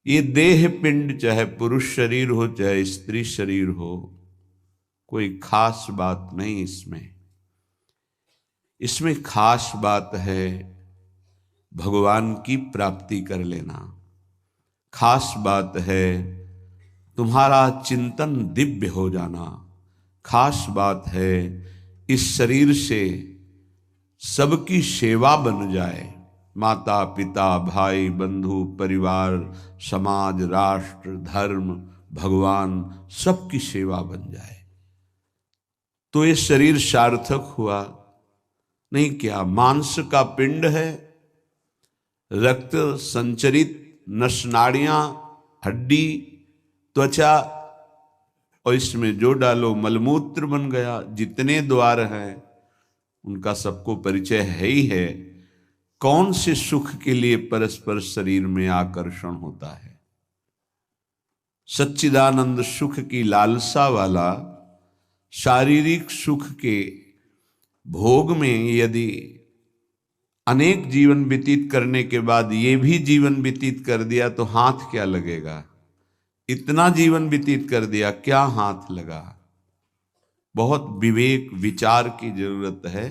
ये देह पिंड चाहे पुरुष शरीर हो चाहे स्त्री शरीर हो, कोई खास बात नहीं इसमें। इसमें खास बात है भगवान की प्राप्ति कर लेना। खास बात है तुम्हारा चिंतन दिव्य हो जाना। खास बात है इस शरीर से सबकी सेवा बन जाए। माता पिता भाई बंधु परिवार समाज राष्ट्र धर्म भगवान सबकी सेवा बन जाए तो ये शरीर सार्थक हुआ। नहीं क्या मांस का पिंड है, रक्त संचरित नस नाड़ियां हड्डी त्वचा और इसमें जो डालो मलमूत्र बन गया। जितने द्वार हैं उनका सबको परिचय है ही है। कौन से सुख के लिए परस्पर शरीर में आकर्षण होता है? सच्चिदानंद सुख की लालसा वाला शारीरिक सुख के भोग में यदि अनेक जीवन व्यतीत करने के बाद ये भी जीवन व्यतीत कर दिया तो हाथ क्या लगेगा? इतना जीवन व्यतीत कर दिया, क्या हाथ लगा? बहुत विवेक विचार की जरूरत है।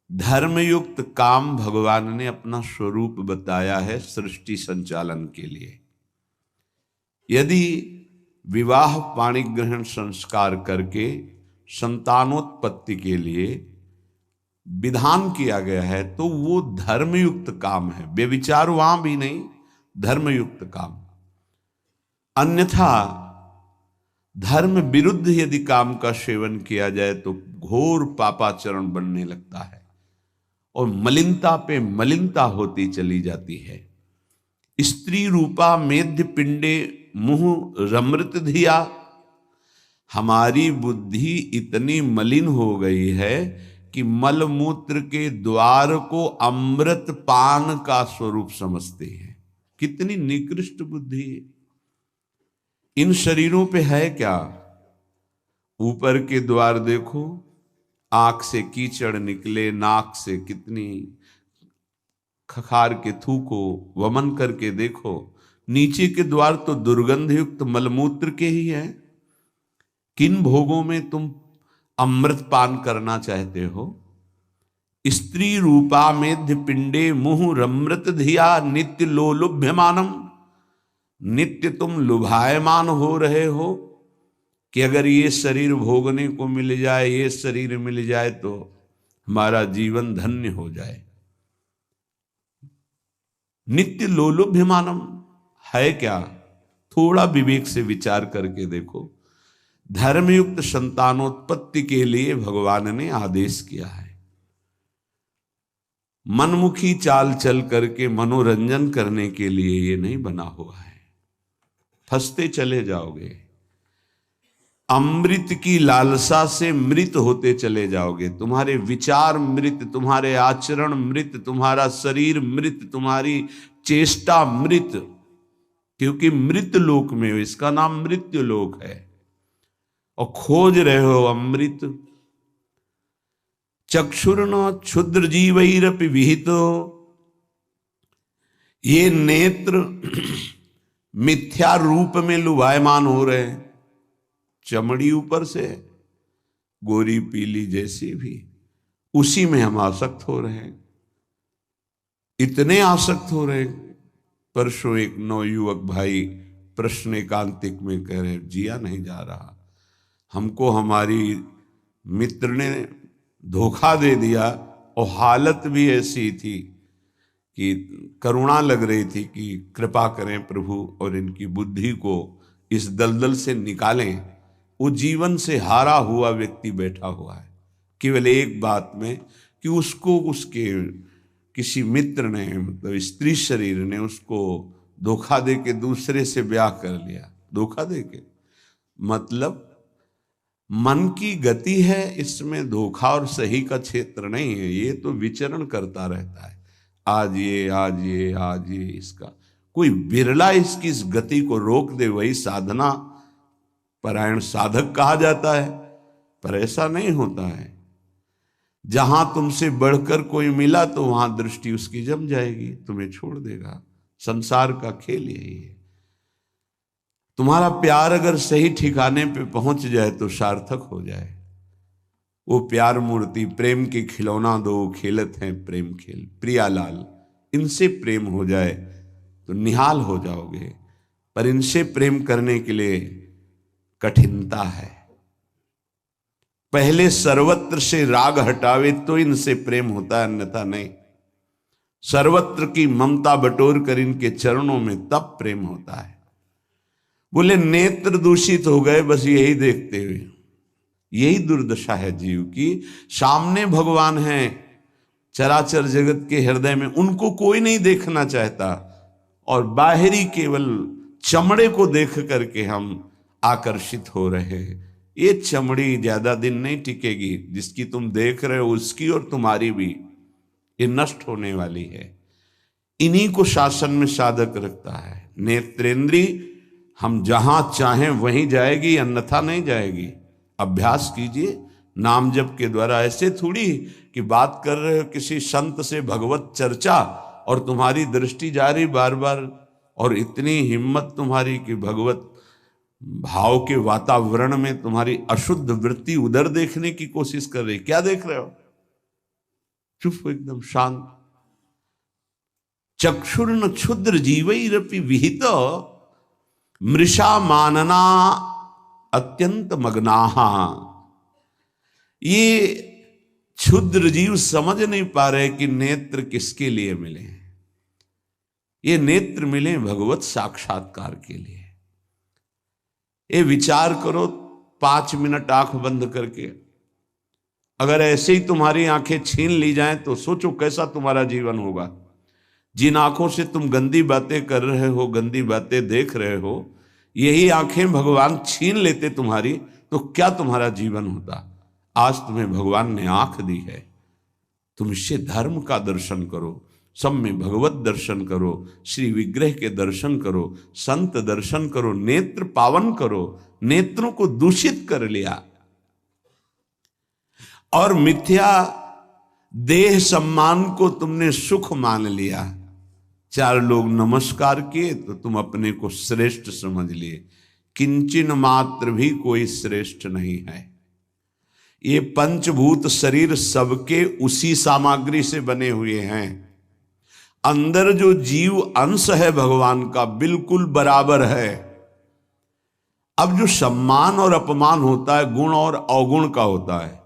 धर्मयुक्त काम भगवान ने अपना स्वरूप बताया है सृष्टि संचालन के लिए। यदि विवाह पाणी ग्रहण संस्कार करके संतानोत्पत्ति के लिए विधान किया गया है तो वो धर्मयुक्त काम है, व्यभिचार वहां भी नहीं, धर्मयुक्त काम। अन्यथा धर्म विरुद्ध यदि काम का सेवन किया जाए तो घोर पापाचरण बनने लगता है और मलिनता पे मलिनता होती चली जाती है। स्त्री रूपा मेध्य पिंडे मुंह रमृत धिया। हमारी बुद्धि इतनी मलिन हो गई है कि मलमूत्र के द्वार को अमृत पान का स्वरूप समझते हैं। कितनी निकृष्ट बुद्धि है। इन शरीरों पे है क्या? ऊपर के द्वार देखो, आंख से कीचड़ निकले, नाक से कितनी खखार के थूको, वमन करके देखो। नीचे के द्वार तो दुर्गंध युक्त मलमूत्र के ही हैं। किन भोगों में तुम अमृत पान करना चाहते हो? स्त्री रूपा मेध्य पिंडे मुहुः रमृत धिया नित्य लोलुभ्यमानम। नित्य तुम लुभायमान हो रहे हो कि अगर ये शरीर भोगने को मिल जाए, ये शरीर मिल जाए तो हमारा जीवन धन्य हो जाए। नित्य लोलुभ्यमानम है क्या? थोड़ा विवेक से विचार करके देखो। धर्मयुक्त संतानोत्पत्ति के लिए भगवान ने आदेश किया है। मनमुखी चाल चल करके मनोरंजन करने के लिए ये नहीं बना हुआ है। फंसते चले जाओगे। अमृत की लालसा से मृत होते चले जाओगे। तुम्हारे विचार मृत, तुम्हारे आचरण मृत, तुम्हारा शरीर मृत, तुम्हारी चेष्टा मृत, क्योंकि मृत लोक में हो। इसका नाम मृत्यु लोक है और खोज रहे हो अमृत। चक्षुर्न क्षुद्र जीवैरपि विहितो। ये नेत्र मिथ्या रूप में लुभायमान हो रहे हैं। चमड़ी ऊपर से गोरी पीली जैसी भी, उसी में हम आसक्त हो रहे हैं। इतने आसक्त हो रहे हैं। परसों एक नवयुवक भाई प्रश्न एकांतिक में कह रहे, जिया नहीं जा रहा, हमको हमारी मित्र ने धोखा दे दिया और हालत भी ऐसी थी कि करुणा लग रही थी कि कृपा करें प्रभु और इनकी बुद्धि को इस दलदल से निकालें। वो जीवन से हारा हुआ व्यक्ति बैठा हुआ है केवल एक बात में कि उसको उसके किसी मित्र ने, मतलब स्त्री शरीर ने उसको धोखा दे के दूसरे से ब्याह कर लिया। धोखा दे के मतलब मन की गति है, इसमें धोखा और सही का क्षेत्र नहीं है। ये तो विचरण करता रहता है, आज ये आज ये आज ये। इसका कोई बिरला इसकी इस गति को रोक दे, वही साधना परायण साधक कहा जाता है। पर ऐसा नहीं होता है। जहां तुमसे बढ़कर कोई मिला तो वहां दृष्टि उसकी जम जाएगी, तुम्हें छोड़ देगा। संसार का खेल यही है। तुम्हारा प्यार अगर सही ठिकाने पे पहुंच जाए तो सार्थक हो जाए। वो प्यार मूर्ति प्रेम के खिलौना दो खेलत हैं प्रेम खेल प्रियालाल, इनसे प्रेम हो जाए तो निहाल हो जाओगे। पर इनसे प्रेम करने के लिए कठिनता है। पहले सर्वत्र से राग हटावे तो इनसे प्रेम होता है, अन्यथा नहीं। सर्वत्र की ममता बटोर कर इनके चरणों में तब प्रेम होता है। बोले नेत्र दूषित हो गए बस यही देखते हुए। यही दुर्दशा है जीव की। सामने भगवान हैं चराचर जगत के हृदय में, उनको कोई नहीं देखना चाहता, और बाहरी केवल चमड़े को देख करके हम आकर्षित हो रहे हैं। ये चमड़ी ज्यादा दिन नहीं टिकेगी, जिसकी तुम देख रहे हो उसकी और तुम्हारी भी, ये नष्ट होने वाली है। इन्हीं को शासन में साधक रखता है। नेत्रेंद्री हम जहां चाहें वहीं जाएगी, अन्यथा नहीं जाएगी। अभ्यास कीजिए नाम जप के द्वारा। ऐसे थोड़ी कि बात कर रहे हो किसी संत से भगवत चर्चा और तुम्हारी दृष्टि जा रही बार बार, और इतनी हिम्मत तुम्हारी कि भगवत भाव के वातावरण में तुम्हारी अशुद्ध वृत्ति उधर देखने की कोशिश कर रही। क्या देख रहे हो? चुप हो, एकदम शांत। चक्षुर्न क्षुद्र जीवैरपि विहित मृषा मानना अत्यंत मग्नाहा। ये क्षुद्र जीव समझ नहीं पा रहे कि नेत्र किसके लिए मिले। ये नेत्र मिले भगवत साक्षात्कार के लिए। ये विचार करो 5 मिनट आंख बंद करके, अगर ऐसे ही तुम्हारी आंखें छीन ली जाएं तो सोचो कैसा तुम्हारा जीवन होगा। जिन आंखों से तुम गंदी बातें कर रहे हो, गंदी बातें देख रहे हो, यही आंखें भगवान छीन लेते तुम्हारी, तो क्या तुम्हारा जीवन होता। आज तुम्हें भगवान ने आंख दी है, तुम इससे धर्म का दर्शन करो, सब में भगवत दर्शन करो, श्री विग्रह के दर्शन करो, संत दर्शन करो, नेत्र पावन करो। नेत्रों को दूषित कर लिया और मिथ्या देह सम्मान को तुमने सुख मान लिया। 4 लोग नमस्कार किए तो तुम अपने को श्रेष्ठ समझ लिए। किंचन मात्र भी कोई श्रेष्ठ नहीं है। ये पंचभूत शरीर सबके उसी सामग्री से बने हुए हैं। अंदर जो जीव अंश है भगवान का बिल्कुल बराबर है। अब जो सम्मान और अपमान होता है गुण और अवगुण का होता है,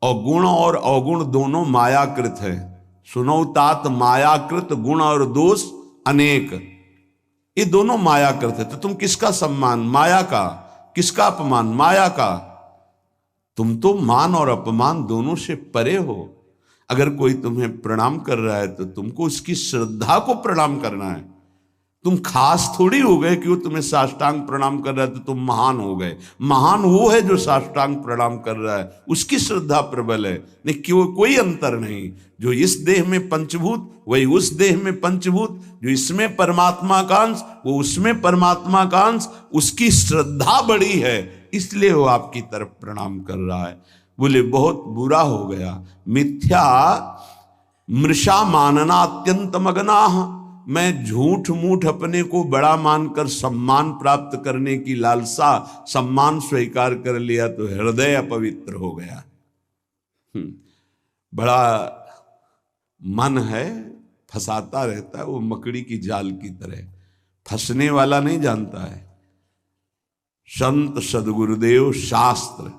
और गुण और अवगुण दोनों मायाकृत है। सुनो तात मायाकृत गुण और दोष अनेक, ये दोनों मायाकृत है। तो तुम किसका सम्मान? माया का। किसका अपमान? माया का। तुम तो मान और अपमान दोनों से परे हो। अगर कोई तुम्हें प्रणाम कर रहा है तो तुमको उसकी श्रद्धा को प्रणाम करना है। तुम खास थोड़ी हो गए कि वो तुम्हें साष्टांग प्रणाम कर रहा है तो तुम महान हो गए। महान वो है जो साष्टांग प्रणाम कर रहा है, उसकी श्रद्धा प्रबल है। नहीं क्यों, कोई अंतर नहीं। जो इस देह में पंचभूत वही उस देह में पंचभूत, जो इसमें परमात्मा का अंश वो उसमें परमात्मा का अंश, उसकी श्रद्धा बड़ी है इसलिए वो आपकी तरफ प्रणाम कर रहा है। बोले बहुत बुरा हो गया। मिथ्या मृषा मानना अत्यंत मगनाह। मैं झूठ मूठ अपने को बड़ा मानकर सम्मान प्राप्त करने की लालसा, सम्मान स्वीकार कर लिया तो हृदय अपवित्र हो गया। बड़ा मन है, फंसाता रहता है, वो मकड़ी की जाल की तरह। फंसने वाला नहीं जानता है। संत सदगुरुदेव शास्त्र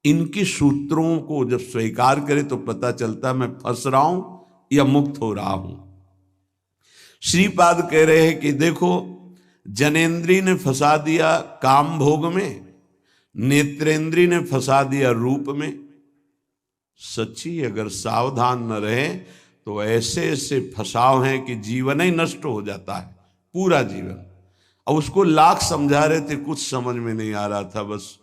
इनके सूत्रों को जब स्वीकार करे तो पता चलता है मैं फंस रहा हूं या मुक्त हो रहा हूं। श्रीपाद कह रहे हैं कि देखो, जनेन्द्री ने फंसा दिया काम भोग में, नेत्रेंद्री ने फंसा दिया रूप में। सच्ची अगर सावधान न रहे तो ऐसे ऐसे फंसाव हैं कि जीवन ही नष्ट हो जाता है, पूरा जीवन। अब उसको लाख समझा रहे थे, कुछ समझ में नहीं आ रहा था। बस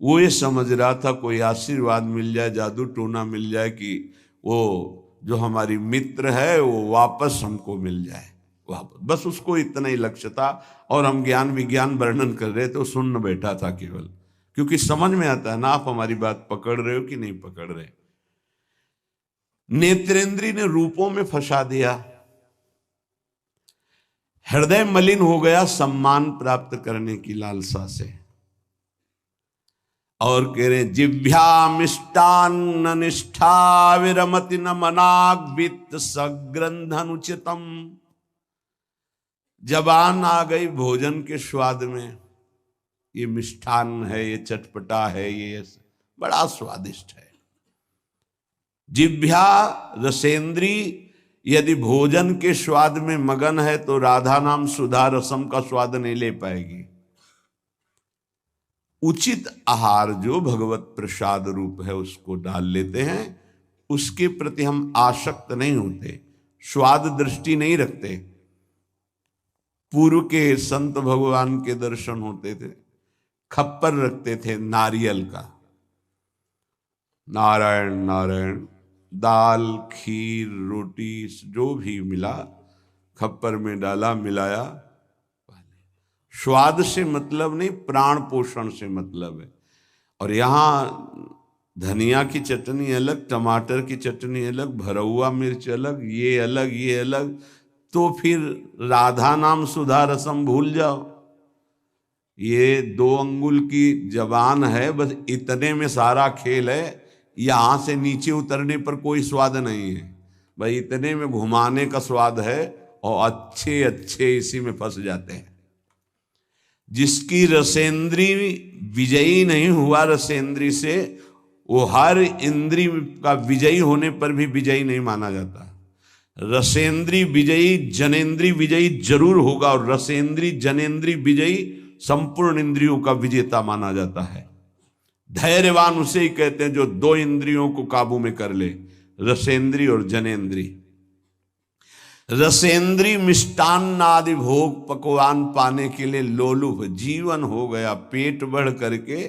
वो ये समझ रहा था कोई आशीर्वाद मिल जाए, जादू टोना मिल जाए कि वो जो हमारी मित्र है वो वापस हमको मिल जाए वापस। बस उसको इतना ही लक्ष्य था। और हम ज्ञान विज्ञान वर्णन कर रहे थे, सुन बैठा था केवल, क्योंकि समझ में आता है ना आप हमारी बात पकड़ रहे हो कि नहीं पकड़ रहे। नेत्रेंद्री ने रूपों में फंसा दिया, हृदय मलिन हो गया सम्मान प्राप्त करने की लालसा से। और कह रहे जिभ्या मिष्टान्न निष्ठा विरमति न मनाग वित्त सग्रंथनुचितम। जबान आ गई भोजन के स्वाद में, ये मिष्ठान्न है, ये चटपटा है, ये बड़ा स्वादिष्ट है। जिभ्या रसेंद्री यदि भोजन के स्वाद में मगन है तो राधा नाम सुधा रसम का स्वाद नहीं ले पाएगी। उचित आहार जो भगवत प्रसाद रूप है उसको डाल लेते हैं, उसके प्रति हम आसक्त नहीं होते, स्वाद दृष्टि नहीं रखते। पूर्व के संत भगवान के दर्शन होते थे, खप्पर रखते थे नारियल का, नारायण नारायण, दाल खीर रोटी जो भी मिला खप्पर में डाला मिलाया। स्वाद से मतलब नहीं, प्राण पोषण से मतलब है। और यहाँ धनिया की चटनी अलग, टमाटर की चटनी अलग, भरौआ मिर्च अलग, ये अलग ये अलग, तो फिर राधा नाम सुधा रसम भूल जाओ। ये 2 अंगुल की जबान है, बस इतने में सारा खेल है। यहाँ से नीचे उतरने पर कोई स्वाद नहीं है, भाई इतने में घुमाने का स्वाद है, और अच्छे अच्छे इसी में फंस जाते हैं। जिसकी रसेंद्री विजयी नहीं हुआ रसेंद्री से, वो हर इंद्री का विजयी होने पर भी विजयी नहीं माना जाता। रसेंद्री विजयी जनेन्द्री विजयी जरूर होगा, और रसेंद्री जनेन्द्री विजयी संपूर्ण इंद्रियों का विजेता माना जाता है। धैर्यवान उसे ही कहते हैं जो 2 इंद्रियों को काबू में कर ले, रसेंद्री और जनेन्द्री। रसेंद्री मिष्टान्न आदि भोग पकवान पाने के लिए लोलुप जीवन हो गया, पेट बढ़ करके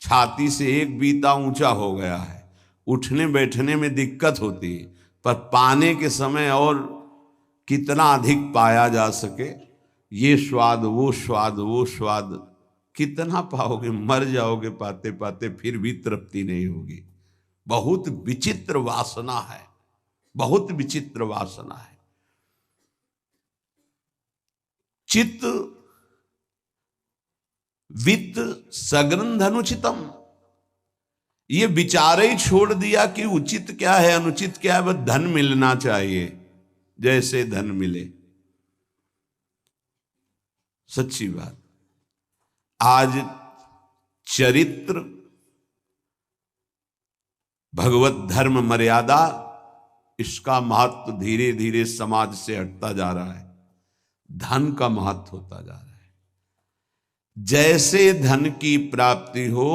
छाती से एक बीता ऊंचा हो गया है, उठने बैठने में दिक्कत होती है, पर पाने के समय और कितना अधिक पाया जा सके, ये स्वाद वो स्वाद वो स्वाद कितना पाओगे, मर जाओगे पाते पाते, फिर भी तृप्ति नहीं होगी। बहुत विचित्र वासना है, बहुत विचित्र वासना है। चित्त वित्त सग्रंथ अनुचितम, ये विचार ही छोड़ दिया कि उचित क्या है अनुचित क्या है, बस धन मिलना चाहिए, जैसे धन मिले। सच्ची बात, आज चरित्र भगवत धर्म मर्यादा इसका महत्व धीरे धीरे समाज से हटता जा रहा है, धन का महत्व होता जा रहा है। जैसे धन की प्राप्ति हो,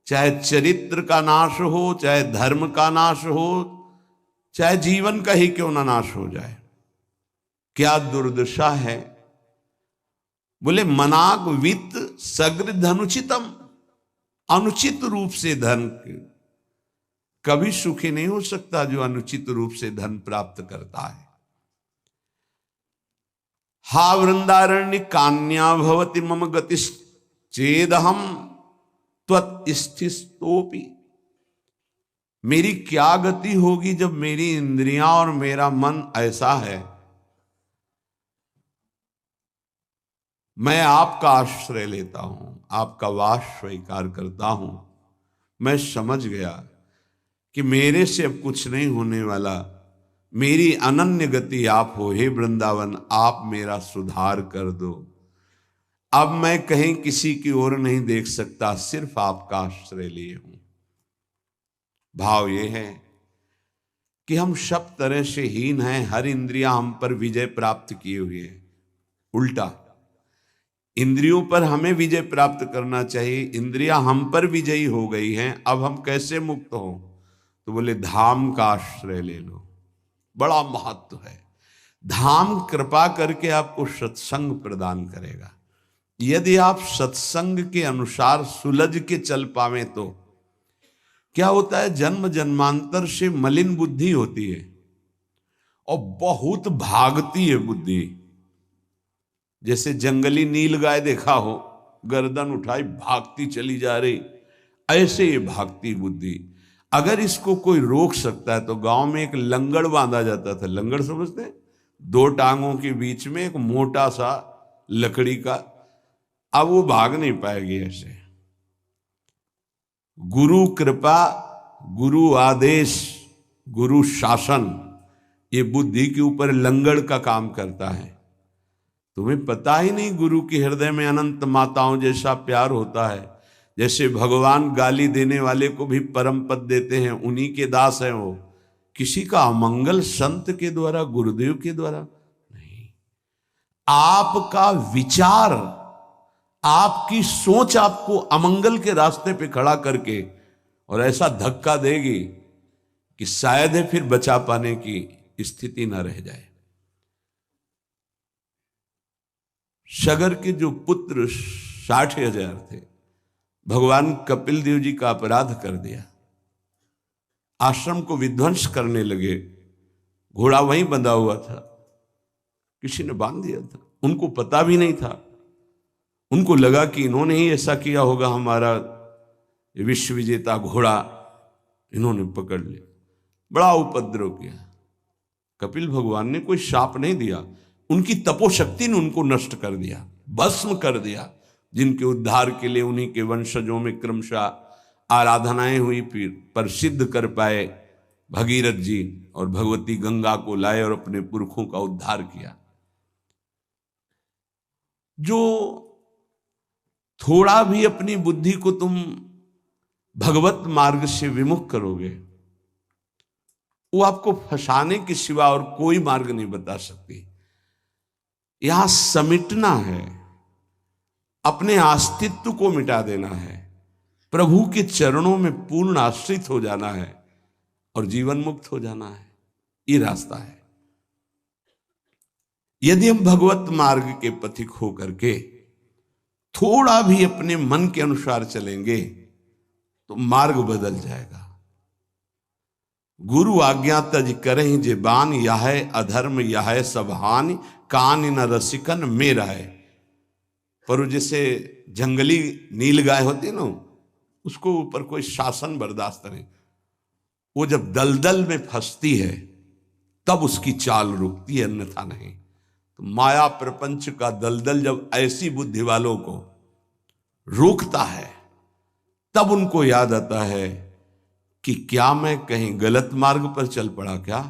चाहे चरित्र का नाश हो, चाहे धर्म का नाश हो, चाहे जीवन का ही क्यों ना नाश हो जाए, क्या दुर्दशा है। बोले मनाग वित्त सगृध अनुचितम, अनुचित रूप से धन कभी सुखी नहीं हो सकता जो अनुचित रूप से धन प्राप्त करता है। हा वृंदारण्य कान्या भवति मम गतिश्चेदहम त्वत्स्थितोपि, मेरी क्या गति होगी जब मेरी इंद्रियां और मेरा मन ऐसा है, मैं आपका आश्रय लेता हूं, आपका वास स्वीकार करता हूं, मैं समझ गया कि मेरे से अब कुछ नहीं होने वाला, मेरी अनन्य गति आप हो, हे वृंदावन आप मेरा सुधार कर दो। अब मैं कहीं किसी की ओर नहीं देख सकता, सिर्फ आपका आश्रय लिए हूं। भाव ये है कि हम सब तरह से हीन हैं, हर इंद्रियां हम पर विजय प्राप्त किए हुए हैं। उल्टा इंद्रियों पर हमें विजय प्राप्त करना चाहिए, इंद्रियां हम पर विजयी हो गई हैं, अब हम कैसे मुक्त हो। तो बोले धाम का आश्रय ले लो, बड़ा महत्व है। धाम कृपा करके आपको सत्संग प्रदान करेगा। यदि आप सत्संग के अनुसार सुलझ के चल पावे तो क्या होता है, जन्म जन्मांतर से मलिन बुद्धि होती है और बहुत भागती है बुद्धि। जैसे जंगली नील गाय देखा हो, गर्दन उठाई भागती चली जा रही, ऐसे ये भागती बुद्धि। अगर इसको कोई रोक सकता है तो गांव में एक लंगड़ बांधा जाता था, लंगड़ समझते हैं, दो टांगों के बीच में एक मोटा सा लकड़ी का, अब वो भाग नहीं पाएगी ऐसे। गुरु कृपा, गुरु आदेश, गुरु शासन, ये बुद्धि के ऊपर लंगड़ का काम करता है। तुम्हें पता ही नहीं गुरु के हृदय में अनंत माताओं जैसा प्यार होता है। जैसे भगवान गाली देने वाले को भी परम पद देते हैं, उन्हीं के दास हैं वो। किसी का अमंगल संत के द्वारा, गुरुदेव के द्वारा नहीं। आपका विचार, आपकी सोच आपको अमंगल के रास्ते पे खड़ा करके और ऐसा धक्का देगी कि शायद है फिर बचा पाने की स्थिति न रह जाए। सगर के जो पुत्र 60,000 थे, भगवान कपिल देव जी का अपराध कर दिया, आश्रम को विध्वंस करने लगे। घोड़ा वहीं बंधा हुआ था, किसी ने बांध दिया था, उनको पता भी नहीं था। उनको लगा कि इन्होंने ही ऐसा किया होगा, हमारा विश्व विजेता घोड़ा इन्होंने पकड़ लिया। बड़ा उपद्रव किया। कपिल भगवान ने कोई शाप नहीं दिया, उनकी तपोशक्ति ने उनको नष्ट कर दिया, भस्म कर दिया। जिनके उद्धार के लिए उन्हीं के वंशजों में क्रमशः आराधनाएं हुई, फिर पर सिद्ध कर पाए भगीरथ जी, और भगवती गंगा को लाए और अपने पुरखों का उद्धार किया। जो थोड़ा भी अपनी बुद्धि को तुम भगवत मार्ग से विमुख करोगे, वो आपको फंसाने के सिवा और कोई मार्ग नहीं बता सकती। यहां समिटना है, अपने अस्तित्व को मिटा देना है, प्रभु के चरणों में पूर्ण आश्रित हो जाना है और जीवन मुक्त हो जाना है। ये रास्ता है। यदि हम भगवत मार्ग के पथिक हो करके थोड़ा भी अपने मन के अनुसार चलेंगे तो मार्ग बदल जाएगा। गुरु आज्ञा तज करहि जे बान, यह अधर्म यह सब हानि, कान न रसिकन मेरा है। पर जैसे जंगली नील गाय होती है ना, उसको ऊपर कोई शासन बर्दाश्त नहीं। वो जब दलदल में फंसती है तब उसकी चाल रुकती है, अन्यथा नहीं। तो माया प्रपंच का दलदल जब ऐसी बुद्धि वालों को रोकता है, तब उनको याद आता है कि क्या मैं कहीं गलत मार्ग पर चल पड़ा क्या।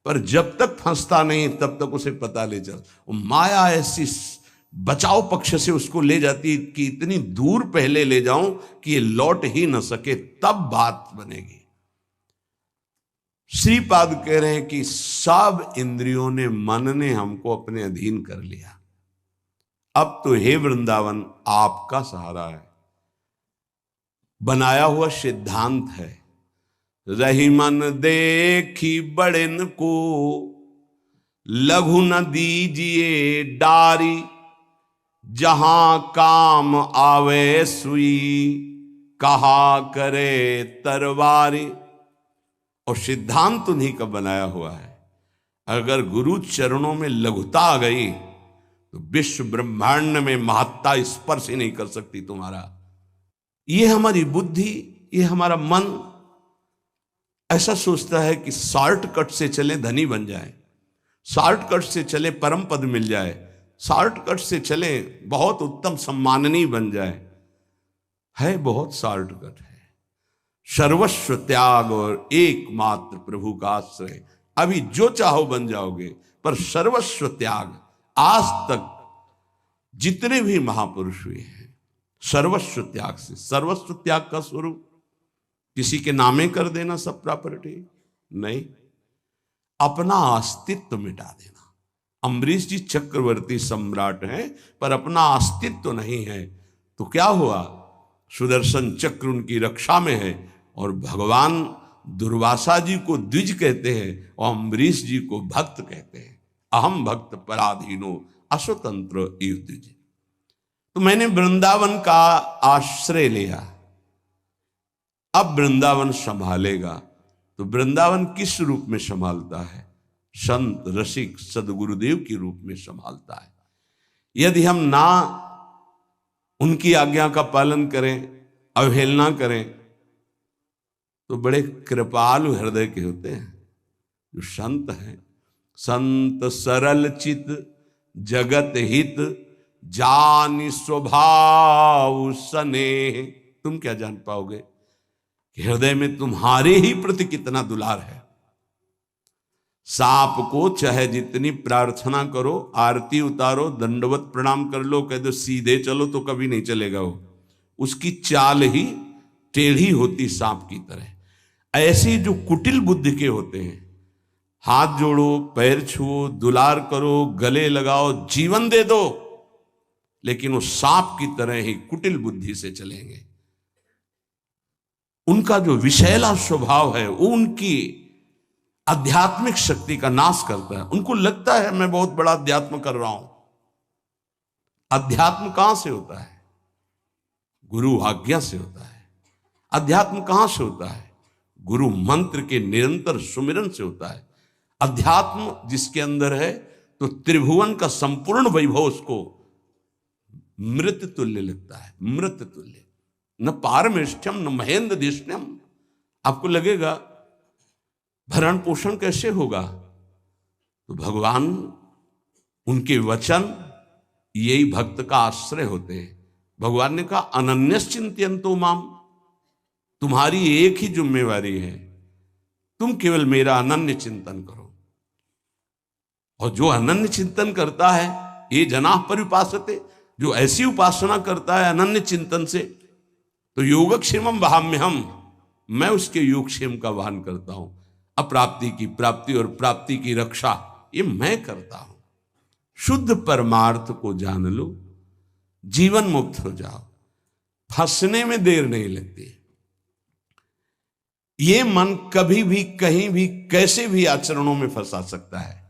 पर जब तक फंसता नहीं तब तक उसे पता ले चल। माया ऐसी बचाव पक्ष से उसको ले जाती कि इतनी दूर पहले ले जाऊं कि ये लौट ही न सके, तब बात बनेगी। श्रीपाद कह रहे हैं कि सब इंद्रियों ने, मन ने हमको अपने अधीन कर लिया। अब तो हे वृंदावन आपका सहारा है। बनाया हुआ सिद्धांत है, रही मन देखी बड़न को, लघु न दीजिए डारी, जहां काम आवे सुई, कहा करे तरवारी। और सिद्धांत उन्हीं का बनाया हुआ है। अगर गुरु चरणों में लघुता आ गई तो विश्व ब्रह्मांड में महत्ता स्पर्श ही नहीं कर सकती तुम्हारा। ये हमारी बुद्धि, ये हमारा मन ऐसा सोचता है कि शॉर्टकट से चले धनी बन जाए, शॉर्टकट से चले परम पद मिल जाए, शॉर्टकट से चले बहुत उत्तम सम्माननीय बन जाए। है बहुत शॉर्टकट है। सर्वस्व त्याग और एकमात्र प्रभु का आश्रय। अभी जो चाहो बन जाओगे, पर सर्वस्व त्याग। आज तक जितने भी महापुरुष हुए हैं सर्वस्व त्याग से। सर्वस्व त्याग का स्वरूप किसी के नामे कर देना सब प्रॉपर्टी नहीं, अपना अस्तित्व मिटा देना। अम्बरीश जी चक्रवर्ती सम्राट हैं पर अपना अस्तित्व नहीं है, तो क्या हुआ? सुदर्शन चक्र उनकी रक्षा में है और भगवान दुर्वासा जी को द्विज कहते हैं और अम्बरीश जी को भक्त कहते हैं। अहम भक्त पराधीनो अस्वतंत्र इव द्विज। तो मैंने वृंदावन का आश्रय लिया, अब वृंदावन संभालेगा। तो वृंदावन किस रूप में संभालता है? संत रसिक सदगुरुदेव के रूप में संभालता है। यदि हम ना उनकी आज्ञा का पालन करें, अवहेलना करें, तो बड़े कृपालु हृदय के होते हैं जो संत हैं। संत सरल चित जगत हित जानि स्वभाव स्नेह। तुम क्या जान पाओगे कि हृदय में तुम्हारे ही प्रति कितना दुलार है। सांप को चाहे जितनी प्रार्थना करो, आरती उतारो, दंडवत प्रणाम कर लो, कह दो सीधे चलो, तो कभी नहीं चलेगा वो। उसकी चाल ही टेढ़ी होती सांप की तरह। ऐसे जो कुटिल बुद्धि के होते हैं, हाथ जोड़ो, पैर छुओ, दुलार करो, गले लगाओ, जीवन दे दो, लेकिन वो सांप की तरह ही कुटिल बुद्धि से चलेंगे। उनका जो विषैला स्वभाव है वो उनकी आध्यात्मिक शक्ति का नाश करता है। उनको लगता है मैं बहुत बड़ा अध्यात्म कर रहा हूं। अध्यात्म कहां से होता है? गुरु आज्ञा से होता है। अध्यात्म कहां से होता है? गुरु मंत्र के निरंतर सुमिरन से होता है। अध्यात्म जिसके अंदर है तो त्रिभुवन का संपूर्ण वैभव उसको मृत तुल्य लगता है। मृत तुल्य, न पारमेष्ठ्यम न महेंद्र दिष्ण्यम। आपको लगेगा भरण पोषण कैसे होगा? तो भगवान, उनके वचन यही भक्त का आश्रय होते हैं। भगवान ने कहा अनन्यश्चिंत्यन्तो माम, तुम्हारी एक ही जिम्मेवारी है, तुम केवल मेरा अनन्य चिंतन करो। और जो अनन्य चिंतन करता है, ये जनाः पर्युपासते, जो ऐसी उपासना करता है अनन्य चिंतन से, तो योगक्षेमम वहाम्यहम, मैं उसके योगक्षेम का वहन करता हूं। अप्राप्ति की प्राप्ति और प्राप्ति की रक्षा ये मैं करता हूं। शुद्ध परमार्थ को जान लो, जीवन मुक्त हो जाओ, फंसने में देर नहीं लगती। ये मन कभी भी कहीं भी कैसे भी आचरणों में फंसा सकता है।